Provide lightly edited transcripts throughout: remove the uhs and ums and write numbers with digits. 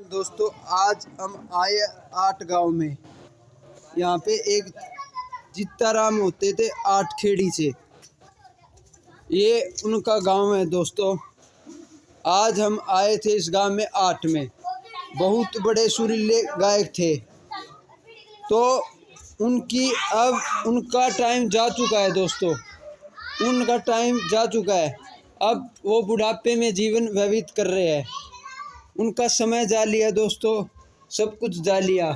दोस्तों आज हम आए 8 गांव में। यहाँ पे एक जित्ताराम होते थे 8 खेड़ी से, ये उनका गांव है दोस्तों। आज हम आए थे इस गांव में 8 में। बहुत बड़े सुरीले गायक थे, तो उनका टाइम जा चुका है दोस्तों। उनका टाइम जा चुका है। अब वो बुढ़ापे में जीवन व्यतीत कर रहे हैं। उनका समय जा लिया दोस्तों, सब कुछ जा लिया।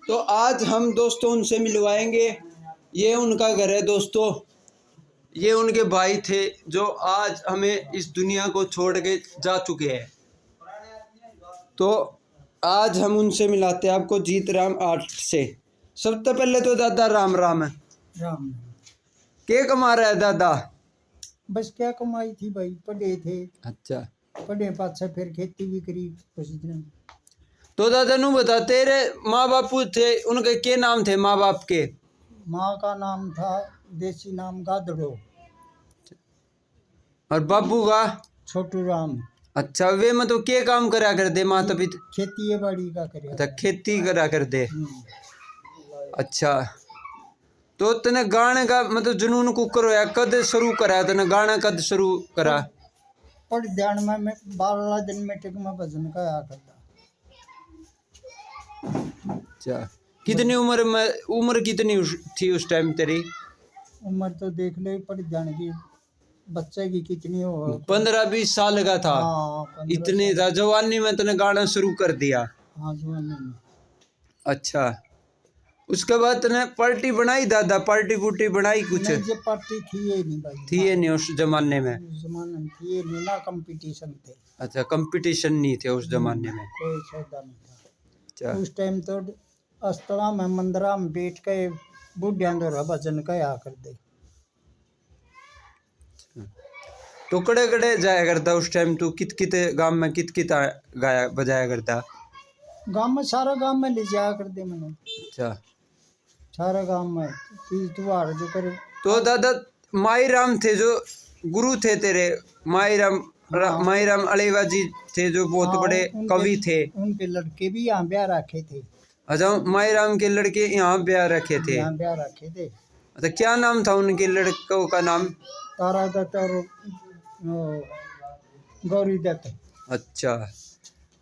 तो आज हम दोस्तों उनसे मिलवाएंगे। ये उनका घर है दोस्तों। ये उनके भाई थे जो आज हमें इस दुनिया को छोड़ के जा चुके हैं। तो आज हम उनसे मिलाते हैं आपको जीतराम 8 से। सबसे पहले तो दादा राम राम है। राम क्या कमा रहा है दादा? बस क्या कमाई थी भाई, पढ़े थे। अच्छा, पढ़े पाछे फिर खेती भी करी कुछ दिन। तो दादा नु बता, तेरे माँ बापू थे, उनके क्या नाम थे माँ बाप के? माँ का नाम था देसी नाम गादड़ो और बाबू का? छोटू राम। अच्छा, वे मतलब क्या काम करा कर दे माता पिता? खेती बाड़ी का करे। अच्छा, खेती करा कर दे। अच्छा, तो तने गाने का मतलब जुनून कुकर होया कद शुरू करा? तने गाना कद शुरू करा? पढ़ ध्यान में मैं 12 दिन में टिक में भजन का आ करता। अच्छा, कितनी उम्र कितनी थी उस टाइम तेरी? उम्र तो देख ले, पढ़ ध्यान की बच्चे की कितनी हो। 15-20 साल का था। हाँ, 15 इतनी था जवानी में तने गाना शुरू कर दिया? हाँ, जवानी में। अच्छा, उसके बाद तने पार्टी बनाई दादा? पार्टी पुर्टी बनाई कुछ? नहीं, ये पार्टी थी ही नहीं भाई। थी ये नहीं उस जमाने में? उस जमाने में थी ही नहीं ना, कंपटीशन थे। अच्छा, कंपटीशन नहीं थे उस जमाने में। कोई सौदा नहीं था। अच्छा, उस टाइम तो अस्तरा में मंदिरा में बैठ के बुढ़िया दो भजन कया कर दे। तो कड़े कड़े जाया करता उस टाइम? तू कित कित गांव में कित कित गाया बजाया करता? गांव में सारा गांव में ले जाया कर दे मैंने। अच्छा, सारा गांव में तीज त्योहार जो करे। तो दादा माई राम थे जो गुरु थे तेरे, माई राम अलेवा जी थे जो बहुत बड़े कवि थे। उनके लड़के भी यहाँ ब्याह रखे थे। अच्छा, माई राम के लड़के यहाँ ब्याह रखे थे? यहाँ ब्याह रखे थे। अच्छा, क्या नाम था उनके लड़कों का नाम? तारा दत्त और गौरी दत्त। अच्छा,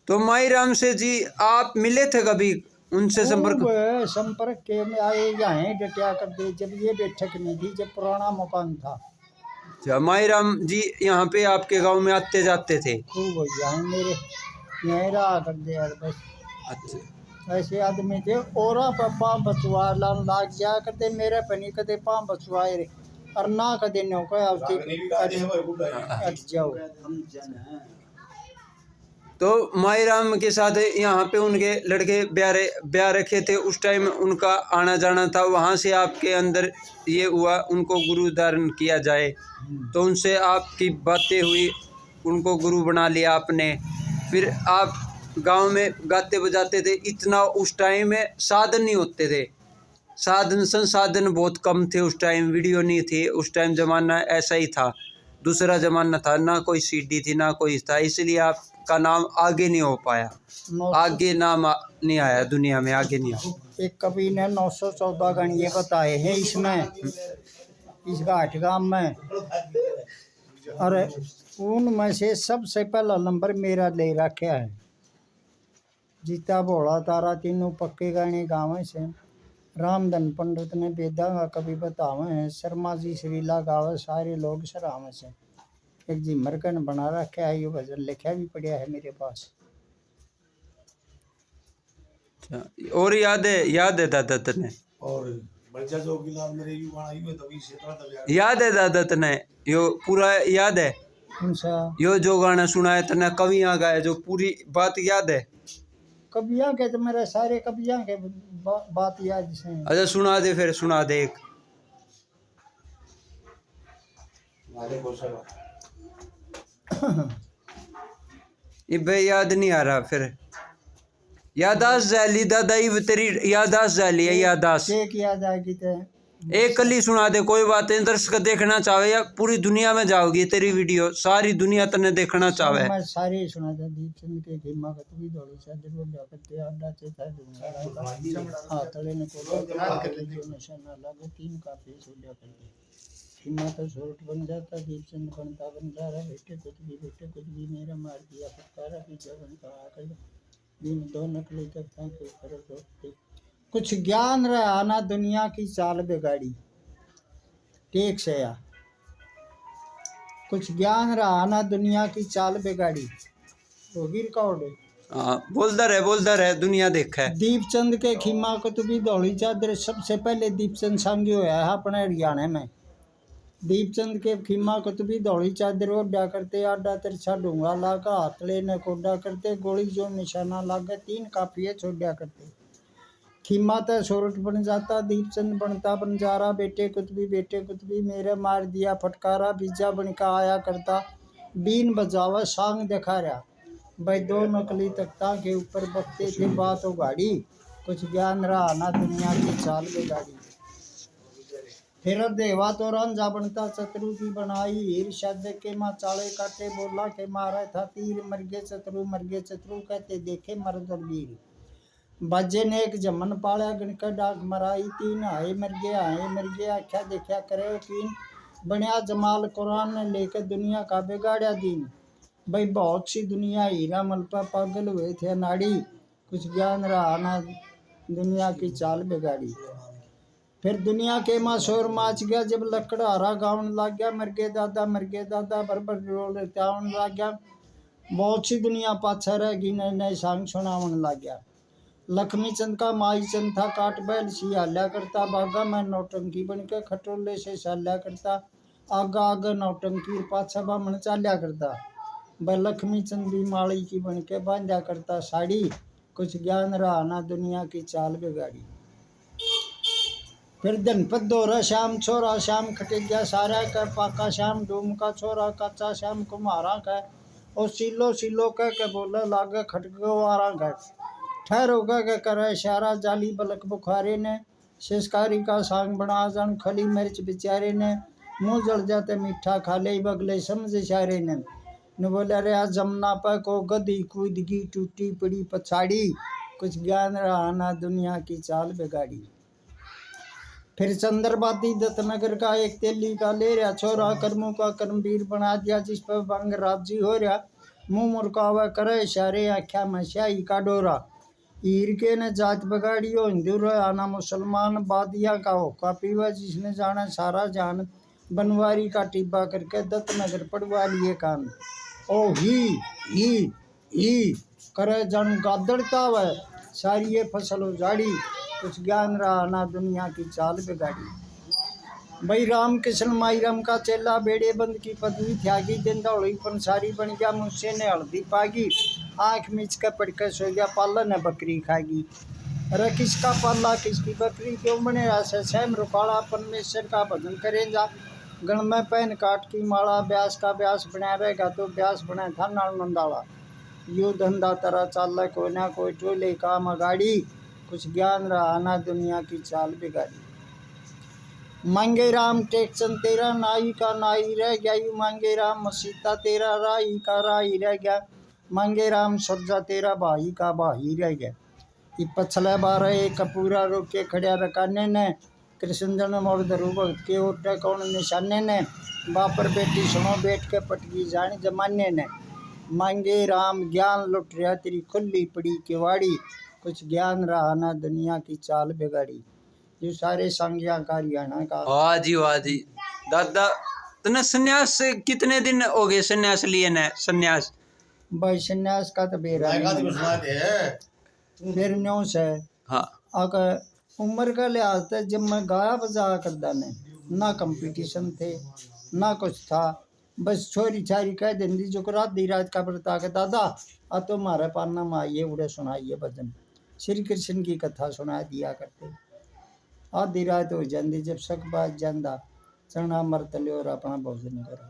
तो माई राम से जी आप मिले थे कभी? उनसे संपर्क के में आए यहाँ डटिया कर दे। जब ये बैठक नहीं थी, जब पुराना मकान था। अच्छा, माई राम जी यहाँ पे आपके गांव में आते जाते थे? खूब यहाँ मेरे यहीं रहा कर दे यार बस। अच्छा, ऐसे आदमी थे। और पाँव बचवा लाग जा करते मेरे पनी कदे पाँव बचवाए रे और ना कदे नौका हट जाओ। तो माई राम के साथ यहाँ पे उनके लड़के ब्याह रखे थे। उस टाइम उनका आना जाना था, वहाँ से आपके अंदर ये हुआ उनको गुरु धारण किया जाए। तो उनसे आपकी बातें हुई, उनको गुरु बना लिया आपने। फिर आप गांव में गाते बजाते थे। इतना उस टाइम में साधन नहीं होते थे, संसाधन बहुत कम थे उस टाइम। वीडियो नहीं थी उस टाइम, ज़माना ऐसा ही था, दूसरा ज़माना था। ना कोई सीडी थी ना कोई था, इसलिए आपका नाम आगे नहीं हो पाया। आगे नाम नहीं आया दुनिया में, आगे नहीं आया। एक कवि ने 914 गण ये बताए हैं इसमें, इस घाट गांव में। और उनमें से सबसे पहला नंबर मेरा ले रखा है। जीता भोला तारा तीनों पक्के गाने गावे से। रामधन पंडित ने वेदा का कवि बतावे हैं। शर्मा जी श्रीला गावे सारे लोग सरावे से। एक जी मरकन बना रखा है, ये भजन लिखा भी पड़ा है मेरे पास। और याद है दादा तने? और याद है दादा तने? यो पूरा याद है? यो जो गाना सुना है तने कवियाँ गाए, जो पूरी बात याद है? कवियाँ के तो मेरे सारे कवियाँ के बात याद से। अच्छा, सुना दे, फिर सुना दे एक। ये याद नहीं आ रहा फिर। यादाश्त जाली दादा, ये तेरी यादाश्त जाली है। यादाश्त एक याद आएगी तो एक कली सुना दे, कोई बात नहीं। दर्शक देखना चाहे या पूरी दुनिया में जाओगी तेरी वीडियो, सारी दुनिया तने देखना चाहे। मैं सारे सुना था। दीपचंद के खिमा का तू भी दौड़ी चादर वो जाकर आडा से था हां तले ने को जो निशाना लगे 3 का फेस हो गया करते खिमा तो शॉर्ट बन जाता, दीपचंद बनता बन जा रहा। बेटे कुछ भी मेरा मार दिया फटकारा की जवन का आकर दिन 2 नकली तक के ऊपर तो कुछ ज्ञान रहा आना दुनिया की चाल बिगाड़ी। ठीक से या कुछ ज्ञान रहा आना दुनिया की चाल बिगाड़ी। तो गिर कौड़े हाँ, बोलता रहे दुनिया देखा है। दीपचंद के खीमा को तो भी दौड़ी चादर सबसे पहले दीपचंद सांगी होया है अपने हरियाणा में। दीपचंद के खीमा को तो भी दौड़ी चादर ओढ़ा करते आडा तिरछा डूंगा लागा हाथले ने कोडा करते गोली जो निशाना लागे 3 काफिये छोड़ा करते। खीमा तो सोरठ बन जाता, दीपचंद बनता बन जा रहा। बेटे कुतबी मेरे मार दिया फटकारा बीजा बन का आया करता बीन बजावा सांग दिखा रहा। भाई 2 नकली तख्ता के ऊपर बकते थे बात हो गाड़ी। कुछ ज्ञान रहा ना दुनिया की चाल बिगाड़ी। फिर देवा तो रंजा बनता शत्रु की बनाई हीर शब्द के माँ चाले काटे बोला के मारा था तीर मर गए शत्रु कहते देखे मर्द और वीर। बाजे ने एक जमन पाला गणका डाक मराई 3 आए मर गया आख्या देखा करे तीन बनया जमाल कुरान ने लेकर दुनिया का बिगाड़ा दीन। भाई बहुत सी दुनिया हीरा मलपा पागल हुए थे नाड़ी। कुछ ज्ञान रहा ना दुनिया की चाल बिगाड़ी। फिर दुनिया के माँ शोर माच गया जब लकड़हारा गाउन लग गया मर गए दादा बरबर रोल त्यावन लग गया। बहुत सी दुनिया पाछा रह गई नए सांग सुनावन लग गया। लक्ष्मी चंद का माई चंद था काट बैल सी हाल्या करता बागा में नौटंकी बन के खटोले से साल्या करता आगा नौटंकी पाछा बामण चाल्या करता। वह लक्ष्मी चंद भी माली की बन के बांधा करता साड़ी। कुछ ज्ञान रहा ना दुनिया की चाल बिगाड़ी। फिर धनपत दोहरा श्याम छोरा श्याम खटे गया सारा का पाका श्याम डूम का छोरा कच्चा श्याम कुम्हारा का और सिलो कह के बोले लागे खटगवारा का ठहरो कह करे इशारा जाली बलक बुखारे ने शिशकारी का सांग बना जन खली मिर्च बेचारे ने मुँह जल जाते मीठा खा ले बगले समझ इशारे ने न बोले रे आज जमुना पर को गदी कूदगी टूटी पड़ी पछाड़ी। कुछ ज्ञान रहा ना दुनिया की चाल बिगाड़ी। फिर चंद्रबाती दत्तनगर का एक तेली का ले रहा छोरा कर्मों का कर्मवीर बना दिया जिस पर बंग राजी हो रहा मुँह मुरकावा करे इशारे आख्या में स्याही का डोरा। ईर के ने जात बगाड़ी हो हिंदू आना मुसलमान बादिया का हो का पीवा जिसने जाना सारा जान बनवारी का टिब्बा करके दत्तनगर पड़वा लिए कान ओ ही करे जन गादड़ता वह सारी ये फसल उजाड़ी। कुछ ज्ञान रहा ना दुनिया की चाल बिगाड़ी। भाई राम कृष्ण माई राम का चेला बेड़े बंद की पदवी त्यागी दिन दौड़ी पंसारी बन गया मुझसे ने हल्दी पागी आँख मीच कर पड़कर सो गया पाला ने बकरी खागी। अरे किसका पाला किसकी बकरी क्यों बने ऐसे स्वयं रुकाड़ा परमेश्वर का भजन करें जा गण में पहन काट की माला ब्यास का ब्यास बना रहेगा तो ब्यास बना था नाल नंदाला। यू धंधा तरह चाल कोई ना कोई टोले काम अगाड़ी। कुछ ज्ञान रहा ना दुनिया की चाल बिगाड़ी। मांगे राम टेक्सन तेरा नाई का नाई रह गया यू मांगे राम सीता तेरा राई का राई रह गया मांगे राम सरजा तेरा भाई का भाई रह गया। ये पछले बार एक कपूरा रोके खड़िया रकाने ने कृष्ण जन्म और धरु भक्त के ओटे कौन निशाने ने बापर बेटी सुनो बैठ के पटकी जानी जमाने ने मांगे राम ज्ञान लुट रहा तेरी खुली पड़ी केवाड़ी। कुछ ज्ञान रहा ना दुनिया की चाल बिगाड़ी। ये सारे संज्ञा का हरियाणा का। वाह जी दादा तने संन्यास से कितने दिन हो गए संन्यास लिए ने संन्यास? भाई संन्यास का तो बेरा फिर न्यों से हाँ अगर उम्र का लिहाज से जब मैं गाया बजाया करता ने ना कंपटीशन थे ना कुछ था बस छोरी छारी कह देंगी जो रात दी रात का बरता के दादा आ तो हमारे पाना में आइए उड़े सुनाइए भजन श्री कृष्ण की कथा सुना दिया करते। आधी रात हो जाती जब सक बाज जाता चना मरत लियो और अपना भोजन करो।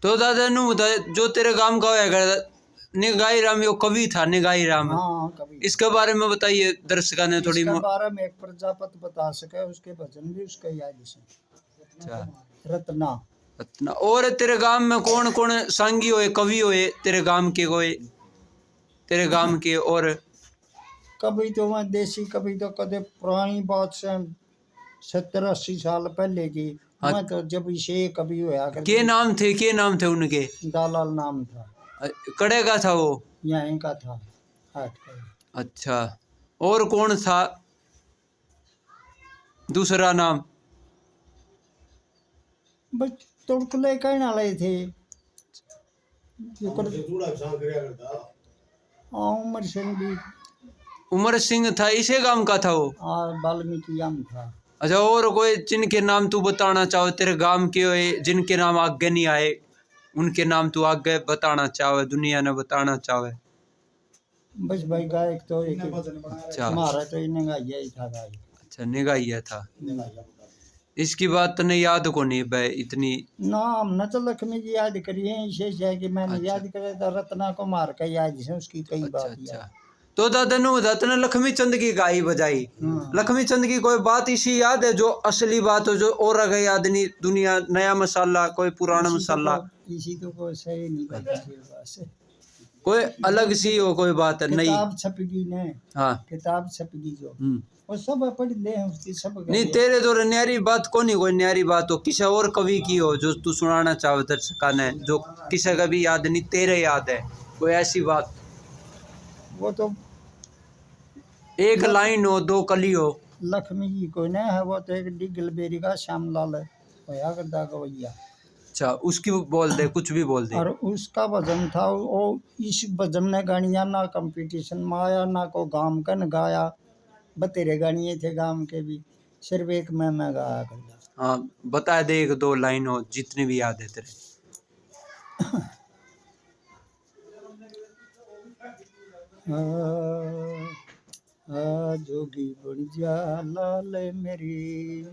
तो दादा नु जो तेरे काम का होया कर निगाही राम यो कवि था, निगाही राम। हाँ कभी इसके बारे में बताइए दर्शकों ने थोड़ी। इसके बारे में एक प्रजापति बता सके, उसके भजन भी उसके याद से। अच्छा, रत्ना इतना। और तेरे गांव में कौन कौन सांगी होए, कवि होए तेरे गांव के, कोई तेरे गांव के? और कभी तो मैं देसी, कभी तो कदे पुरानी बात से 70-80 साल पहले की। हाँ। मैं तो जब इसे कभी होया के करती। नाम थे, के नाम थे उनके? दालाल नाम था, कड़े का था वो? यहीं का था, हाट का। अच्छा, और कौन था दूसरा नाम? बस तुड़कले कहने वाले थे। उमर सिंह भी, उमर सिंह था, इसे गांव का था वो? वाल्मीकि आम था। अच्छा, और कोई जिनके नाम तू बताना चाहो तेरे गांव के होए, जिनके नाम आगे नहीं आए, उनके नाम तू आगे बताना चाहे, दुनिया ने बताना चाहे? बस भाई गायक तो एक अच्छा, हमारा तो इन्हें गाया ही था गायक। अच्छा, निगाहिया था। इसकी बात तो नहीं याद को नहीं भाई इतनी। नाम न तो लक्ष्मी जी याद करिए, विशेष है कि मैंने अच्छा। याद करे तो रत्ना को मार के याद से उसकी कई अच्छा, बात याद। अच्छा। तो दादा ने लक्ष्मी चंद की गाई बजाई। लक्ष्मी चंद की कोई बात इसी याद है जो असली बात हो, जो और अगर याद नहीं, दुनिया नया मसाला, कोई पुराना मसाला, इसी तो को सही नहीं पता। कोई अलग सी हो, कोई बात नहीं? किताब छपगी ने, हाँ। किताब छपगी जो वो सब पढ़ ले उसकी सब। नहीं, तेरे तो न्यारी बात को नहीं, कोई न्यारी बात हो किसी और कवि की हो जो तू सुनाना चाहो दर्शकों ने, जो किसी का भी याद नहीं, तेरे याद है कोई ऐसी बात? वो तो एक लाइन हो, दो कली हो। लक्ष्मी जी को न है, वो तो एक डिगल बेरी का श्यामलाल होया करता गवैया। अच्छा, उसकी बोल दे, कुछ भी बोल दे। और उसका भजन था वो, इस भजन ने गानिया ना कंपटीशन में आया, ना को गाम कन गाया। बतेरे गानिए थे गाम के भी, सिर्फ एक मैं गाया करता। हाँ, बता दे एक दो लाइन हो जितनी भी याद है तेरे। जोगी बन जा लाल मेरी,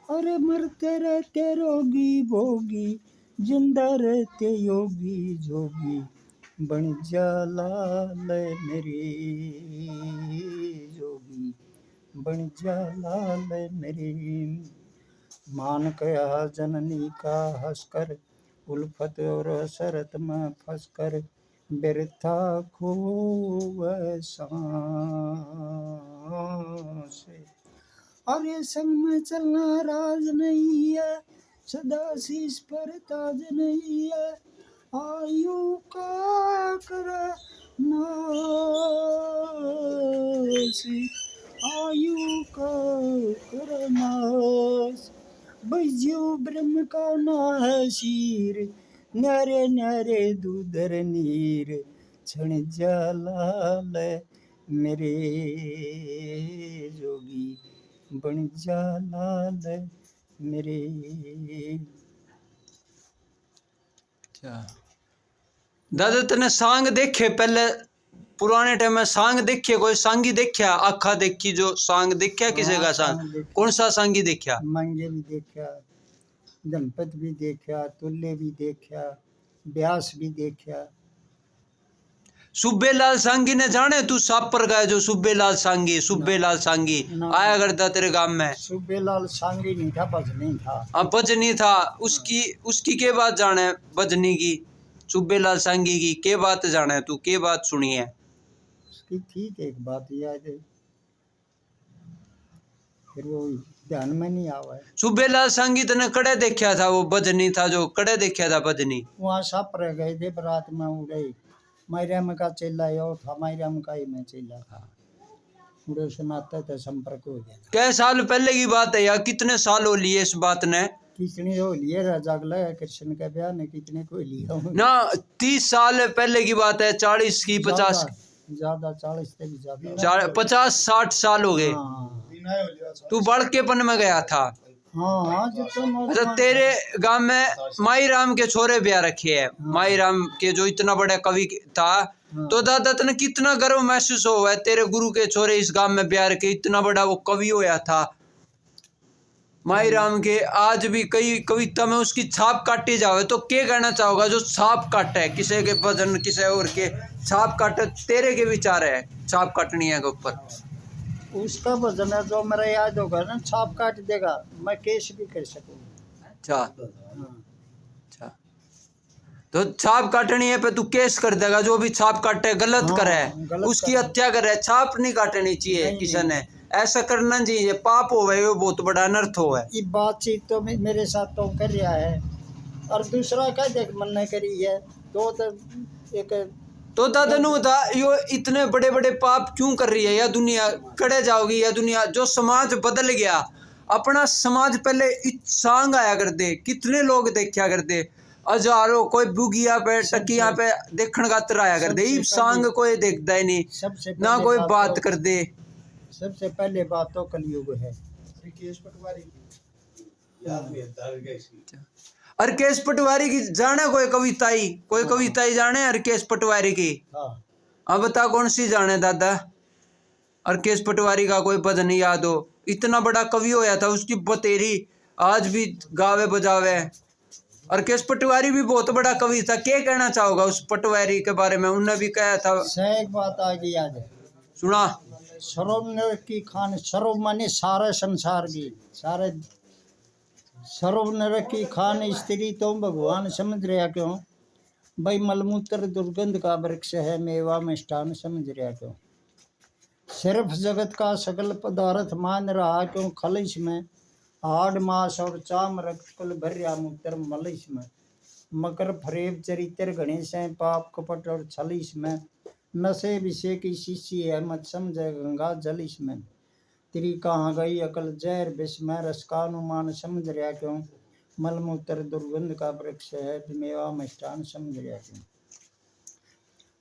अरे मरते रहते रोगी भोगी, जिंदा रहते योगी जोगी, बन जा लाल मेरी, जोगी बन जा लाल मेरी। मान कया जननी का हंसकर, उल्फत और शरत में फंसकर, बिरथा खूब सांसे। अरे संग में चलना राज नहीं है, सदा शीश पर ताज नहीं है, आयु का कर नाश, आयु का कर नाश। बजू ब्रह्म का ना है शीर, न्यारे न्यारे दूधर नीर, क्षण जलाल मेरे जोगी, बन जा लाल मेरे। अच्छा दादा, तने सांग देखे पहले पुराने टाइम में? सांग देखे, कोई सांगी देखा? आखा देखी जो सांग देखा किसी का? सांग कौन सा सांगी देखा? मंगे भी देखा, दंपत भी देखा, तुल्य भी देखा, व्यास भी देखा। सुब्बेलाल सांगी ने जाने तू? सापर का जो सुब्बेलाल सांगी, सुब्बेलाल सांगी आया करता तेरे गांव में? सुब्बेलाल सांगी नहीं था, भजनी था। हाँ, भजनी था। उसकी के बात जाने भजनी की, सुब्बेलाल सांगी की के बात जाने तू? के बात सुनी है उसकी? ठीक एक बात याद है, फिर वो ध्यान में नहीं आवा है। सुब्बेलाल सांगी तने कड़े देखा था? वो भजनी था जो कड़े देखा था भजनी? वहाँ साप रह गए थे, बरात में उड़े, मायराम का चेला यो था, मायराम का ही मैं चेला था, उड़े सुनाते थे, संपर्क हो गया। कै साल पहले की बात है या कितने साल हो लिए इस बात ने? कितने हो लिए राजा कृष्ण के ब्याह ने, कितने को लिया ना 30 साल पहले की बात है, 40 की 50, ज्यादा 40 से भी ज्यादा, 50-60 साल हो गए। तू बड़केपन में गया था? हाँ। अच्छा, तेरे गांव में माई राम के छोरे ब्याह रखे है, माई राम के जो इतना बड़ा कवि था, तो दादा तने कितना गर्व महसूस हुआ है तेरे गुरु के छोरे इस गांव में ब्याह रखे, इतना बड़ा वो कवि होया था, माई राम के आज भी कई कविता में उसकी छाप काटी जावे तो क्या कहना चाहोगा? जो छाप काटे किसी के भजन किसी और के छाप काटे, तेरे के विचार है छाप काटनी है के ऊपर? उसका भजन है जो मेरा याद होगा ना, छाप काट देगा, मैं केस भी कर सकूँ। अच्छा हाँ। अच्छा, तो छाप काटनी है पे तू केस कर देगा? जो भी छाप काटे गलत हाँ, करे, गलत उसकी करे। हत्या करे, छाप नहीं काटनी चाहिए नहीं, किसी नहीं। ने, ऐसा करना चाहिए, पाप हो वो बहुत बड़ा अनर्थ हो है। ये बातचीत तो मेरे साथ तो कर रहा है, और दूसरा क्या देख मन ने करी है तो एक तो दादा नु बता, यो इतने बड़े बड़े पाप क्यों कर रही है? या दुनिया कड़े जाओगी, या दुनिया जो समाज बदल गया, अपना समाज पहले सांग आया करते, कितने लोग देखा करते, हजारों, कोई बुगिया पे टकिया पे देखण खातर आया करते, ये सांग कोई देखता ही नहीं, सबसे ना कोई बात तो, कर दे। सबसे पहले बात तो कलयुग है। हरकेश पटवारी की जाने कोई कविताई जाने हरकेश पटवारी की? हाँ। अब बता कौन सी जाने दादा? हरकेश पटवारी का कोई भजन याद हो? इतना बड़ा कवि होया था, उसकी बतेरी आज भी गावे बजावे। हरकेश पटवारी भी बहुत बड़ा कवि था, क्या कहना चाहोगा उस पटवारी के बारे में? उन्होंने भी कहा था, एक बात आगे याद है, सुना? सरोवर की खान, सरोवर माने सारे संसार की, सारे सरोवर की खान स्त्री तो भगवान समझ रहा क्यों भाई? मलमूत्र दुर्गंध का वृक्ष है, मेवा मिष्ठान समझ रहा क्यों? सिर्फ जगत का सकल पदार्थ मान रहा क्यों? खलिश में हाड मास और चाम रक्त कुल भर्या मूत्र मलिश में, मकर फरेब चरित्र गणेश है, पाप कपट और छलिश में, नशे विषय की शीशी है, मत समझे गंगा जलिश में, तेरी कहाँ गई अकल जहर विष में, रस का अनुमान समझ रहा क्यों? मलमूत्र दुर्गंध का वृक्ष है, मेवा मिष्ठान समझ रहा क्यों?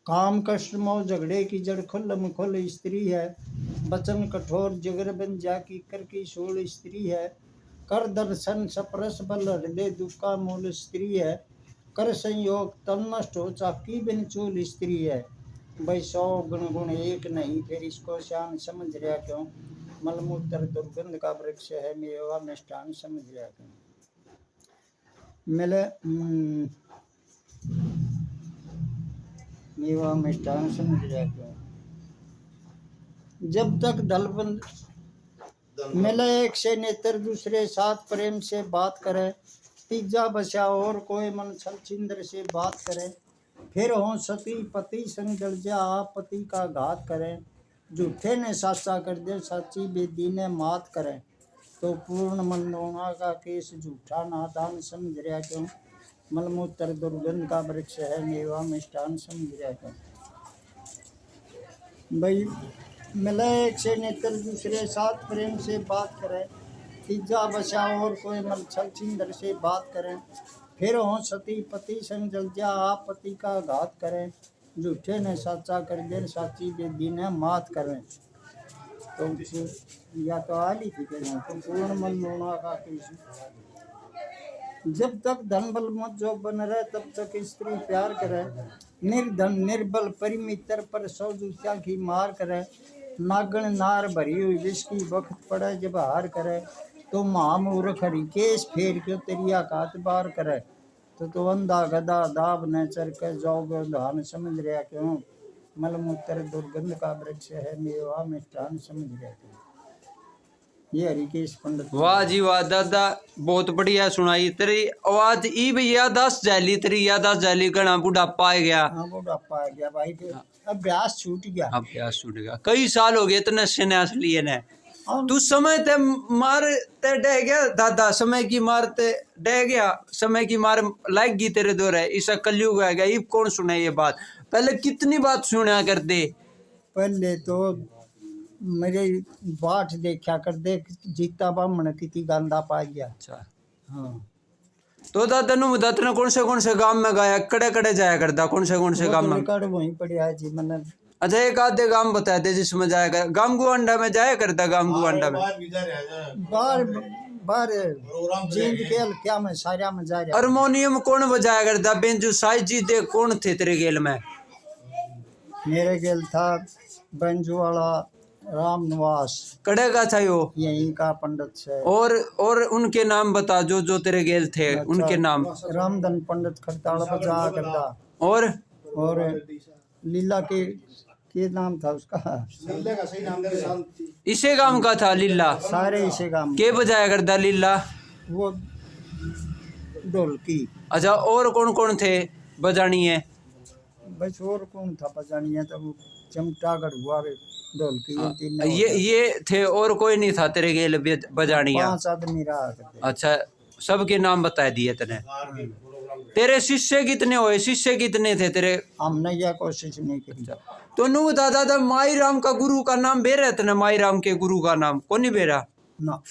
काम कष्ट मोह झगड़े की जड़ खुल्लम खुल स्त्री है, वचन कठोर जिगर बन जा की कर की सोल स्त्री है, कर दर्शन सपरस बल हृदय दुख का मूल स्त्री है, कर संयोग तन नष्ट हो चाकी बिन चूल स्त्री है, भाई 100 गुण गुण एक नहीं, फिर इसको श्याम समझ रहा क्यों? मलमूत्र दुर्गंध का वृक्ष है, मेवा मिष्ठान समझ रहा क्यों? मिले मेवा मिष्ठान समझ रहा क्यों? जब तक दलबंद मिले एक से नेत्र दूसरे साथ प्रेम से बात करे, तीजा बचा और कोई मन छल छिंद्र से बात करे, फिर हो सती पति संग जल जा आप पति का घात करें, झूठे ने साचा कर दे साची बेदी ने मात करें, तो पूर्ण मनोना का केस झूठा नादान समझ रहा क्यों? मलमूत्र दुर्गंध का वृक्ष है, मेवा मिष्ठान समझ रहा क्यों? भाई मिले एक से नेत्र दूसरे साथ प्रेम से बात करें, तीजा बचा और कोई मल छल छिंदर से बात करें, फिर हो सती पति संग जल जा आप पति का घात करें, झूठे ने साचा कर दे साची बेदी ने मात करें, तो या तो आली थी कहना, तो पूर्ण मन लोना का केस। जब तक धन बल मत जो बन रहे तब तक स्त्री प्यार करे, निर्धन निर्बल परिमित्र पर सौ जूतिया की मार करे, नागण नार भरी हुई विष की वक्त पड़े जब हार करे, तो महामूर्ख हरिकेश फेर क्यों तेरिया कात बार करे, तो अंधा गधा दाब न चर के जाओगे धान समझ रहा क्यों? मलमूत्र दुर्गंध का वृक्ष है, मेवा मिष्ठान समझ रहा क्यों? ये हरिकेश पंडित। वाह जी वाह दादा, बहुत बढ़िया सुनाई। तेरी आवाज ई भी यादाश्त जाली, तेरी यादाश्त जाली, घना बुढ़ापा आ गया। हाँ बुढ़ापा आ गया भाई, फिर अभ्यास छूट गया। अभ्यास छूट गया, कई साल हो गए इतने संन्यास लिए ने। तू समय ते मार ते डह गया दादा, समय की मार ते डह गया, समय की मार लग गई तेरे दौर है, इसा कलयुग आ गया। ये कौन सुने ये बात? पहले कितनी बात सुना कर दे? पहले तो मेरे बाट देखा कर दे, जीता बामण कितनी गांदा पा गया। अच्छा हाँ तो दादा नु दादा ने कौन से गांव में गाया, कड़े कड़े जाया करता, कौन से गांव में? रिकॉर्ड वहीं पड़े है जी मैंने। अच्छा एक आधे गांव बताए थे जिसमें जाया कर, गांव गुआंडा में जाया करता, गांव गुआंडा में बाहर बाहर जींद के क्या में सारा में जा रहा। हारमोनियम कौन बजाया करता? बेंजू साई जी दे कौन थे तेरे गेल में? मेरे गेल था बंजू वाला राम निवास कड़े का था यो? यहीं का पंडित से। और उनके नाम बता जो जो तेरे गेल थे, उनके नाम। रामधन पंडित खड़ताल बजा करता। और लीला के नाम था उसका। इसे गांव का था लीला? सारे इसे गांव के बजाया करता लीला? वो ढोलकी। अच्छा, और कौन कौन थे बजानी है? बस और कौन था बजानी है, तो वो चमटा गढ़ुआ ढोलकी तीन। ये थे, और कोई नहीं था तेरे गेल बजानिया? 5 आदमी रहा करते। अच्छा, सबके नाम बता दिए तने। तेरे शिष्य कितने हुए? शिष्य कितने थे तेरे? हमने यह कोशिश नहीं करी। तो नु बता दादा, माई राम का गुरु का नाम बेरा तने? माई राम के गुरु का नाम कौन नहीं बेरा ना।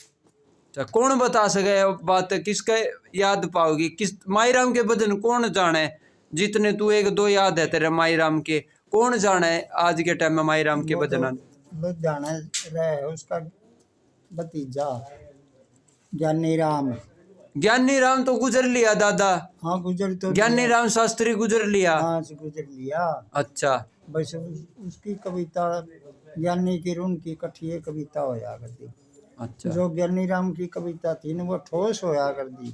कौन बता सके बात? किसके याद पाओगी? किस माई राम के भजन कौन जाने? जितने तू एक दो याद है तेरे माई राम के, कौन जाने आज के टाइम में माई राम के भजन? लुधियाना रहे उसका भतीजा ज्ञानी राम। ज्ञानी राम तो गुजर लिया दादा। हाँ गुजर तो ज्ञानी राम शास्त्री गुजर लिया। हाँ गुजर लिया। अच्छा, बस उसकी कविता ज्ञानी की रून की कठिए कविता होया करती। अच्छा, जो ज्ञानी राम की कविता थी न वो ठोस होया कर दी।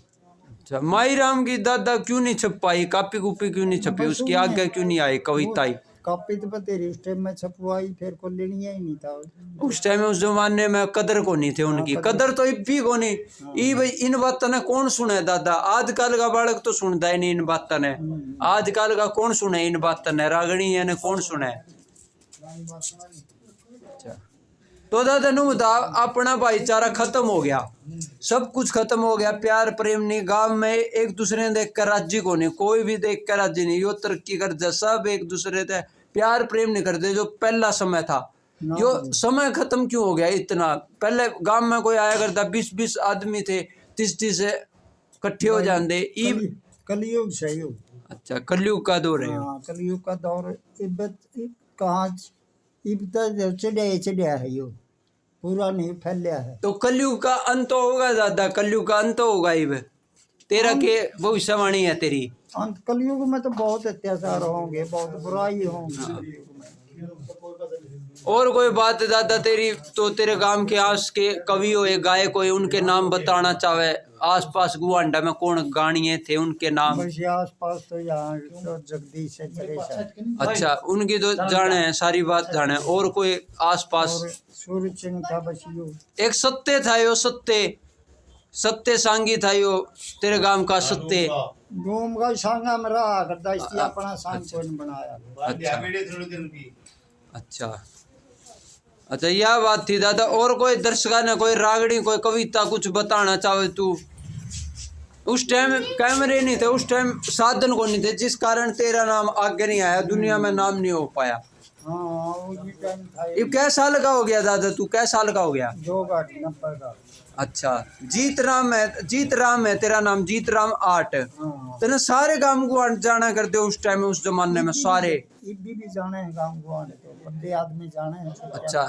अच्छा, माई राम की दादा क्यों नहीं छप पाई? कापी कुपी क्यों नहीं छपी? उसकी आगे क्यों नहीं आई कविता? कॉपी तो तेरी उस टाइम में छपवाई, फिर को लेनी ही नहीं था। उस टाइम में, उस जमाने में कदर को नहीं थे उनकी। कदर तो भी को नहीं। ई भाई इन बातों ने कौन सुने दादा? आजकल का बालक तो सुनता ही नहीं इन बातों ने। आजकल का कौन सुने इन बातों ने? रागणी है ने कौन सुने? तो दादा नु बता, अपना भाईचारा खत्म हो गया, सब कुछ खत्म हो गया, प्यार प्रेम नहीं, गांव में एक दूसरे ने देख कर राजी को नहीं, कोई भी देख कर राजी नहीं, यो तरक्की करते, सब एक दूसरे से प्यार प्रेम नहीं करते जो पहला समय था। यो समय खत्म क्यों हो गया इतना? पहले गांव में कोई आया करता, 20-20 आदमी थे, 30-30 से इकट्ठे हो जाते। कलयुग सही हो। अच्छा, कलयुग का दौर है। हाँ कलयुग का दौर। कहाँ चढ़िया है यो, पूरा नहीं फैलिया है। तो कलयुग का अंत होगा दादा, कलयुग का अंत होगा। इब तेरा के भविष्यवाणी है तेरी? अंत कलयुग में तो बहुत अत्याचार होंगे, बहुत बुराई होंगी। और कोई बात दादा तेरी? तो तेरे गांव के आस के कवि होए, गायक होए, उनके नाम बताना चाहे? आस पास गुआंडा में कौन गानिए थे उनके नाम? आस पास तो यहाँ तो जगदीश है। अच्छा, उनकी तो जाने है, सारी बात जाने। और कोई आस पास? सूरज सिंह था बस यो। एक सत्य था यो, सत्य सांगी था यो, तेरे गांव का सत्य। घूम का सांगा में रहा करता, इसलिए अपना सांग कोई नहीं बनाया। अच्छा, यह बात थी दादा। और कोई दर्शक ने कोई रागड़ी, कोई कविता कुछ बताना चाहे तू? उस टाइम कैमरे नहीं थे, उस टाइम साधन को नहीं थे, जिस कारण तेरा नाम आगे नहीं आया, दुनिया में नाम नहीं हो पाया। ये क्या साल का हो गया दादा? तू क्या साल का हो गया? 90 का। अच्छा, जीत राम है तेरा नाम, जीत राम 8। तेने सारे गांव को जाना करते उस टाइम में, उस जमाने में सारे? भी जाने हैं गांव को, बड़े आदमी जाने हैं। अच्छा,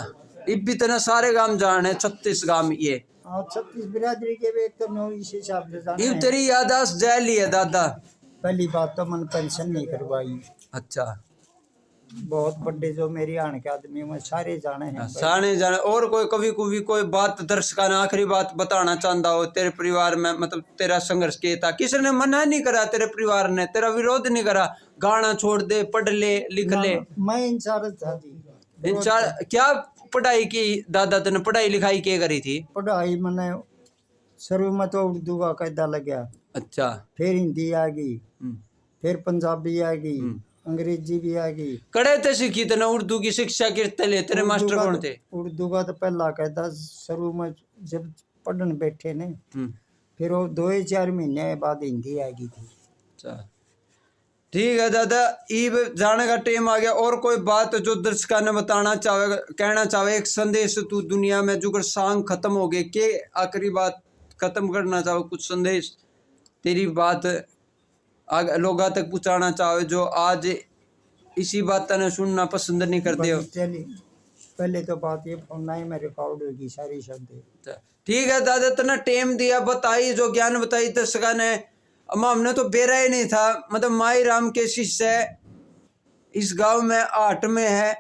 इब भी तेने सारे गांव जाने? 36 गांव ये? 36 बिरादरी के एक तो 9 इसी हिसाब से जाने। इब तेरी यादाश्त जैली है दादा। पहली बात तो मन पेंशन नहीं करवाई। अच्छा, बहुत बड़े जो मेरी आने के आदमी में सारे जाने हैं। सारे जाने। और कोई कभी कभी कोई बात दर्शकों ने आखिरी बात बताना चाहता हो तेरे परिवार में? मतलब तेरा संघर्ष क्या था? किसी ने मना नहीं करा? तेरे परिवार ने तेरा विरोध नहीं करा? गाना छोड़ दे, पढ़ ले, लिख ले? मैं इंचार्ज था जी। इंचार्ज? क्या पढ़ाई की दादा? तेने पढ़ाई लिखाई क्या करी थी? पढ़ाई मैंने शुरू में तो उर्दू का कायदा लग गया। अच्छा, फिर हिंदी आ गई, फिर पंजाबी आ गई, अंग्रेजी भी आ गई। कड़े थे सीखी तेने उर्दू की शिक्षा? कितने ले तेरे मास्टर कौन थे? उर्दू का तो पहला कहता शुरू में जब पढ़ने बैठे ने, फिर वो 2-4 महीने बाद हिंदी आ गई थी। अच्छा, ठीक है दादा, ईब जाने का टाइम आ गया। और कोई बात जो दर्शकों ने बताना चाहे, कहना चाहे, एक संदेश तू दुनिया में जो सांग खत्म हो गए के आखिरी बात खत्म करना चाहो, कुछ संदेश तेरी बात लोगों तक पहुँचाना चाहो जो आज इसी बात ने सुनना पसंद नहीं करते हो? पहले तो बात ये फोन ही में रिकॉर्ड होगी सारी शब्द। ठीक है दादा, तना टाइम दिया, बताई जो ज्ञान बताई दर्शकों ने। हमने तो बेरा ही नहीं था, मतलब माई राम के शिष्य इस गांव में 8 में है,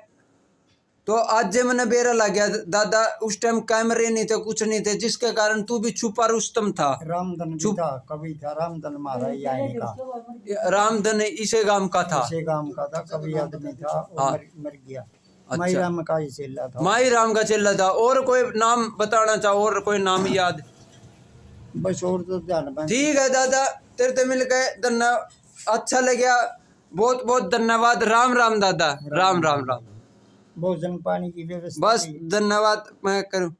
तो आज जे मैंने बेरा लग गया दादा, उस टाइम कैमरे नहीं थे, कुछ नहीं थे, जिसके कारण तू भी छुपा रुस्तम था। रामधन भी था, कभी था रामधन मारा यहाँ का, रामधन इसे गांव का था, इसे गांव का था, कभी आदमी था वो हाँ। मर गया। अच्छा। माई राम का ही चेला था। माई राम का चेला था। और कोई नाम बताना चाहो, और कोई नाम याद? बस और तो ध्यान में। ठीक है दादा, तेरे से मिल के धन्यवाद, अच्छा लगा, बहुत बहुत धन्यवाद। राम राम दादा, राम राम राम। भोजन पानी की व्यवस्था बस धन्यवाद मैं करूँ।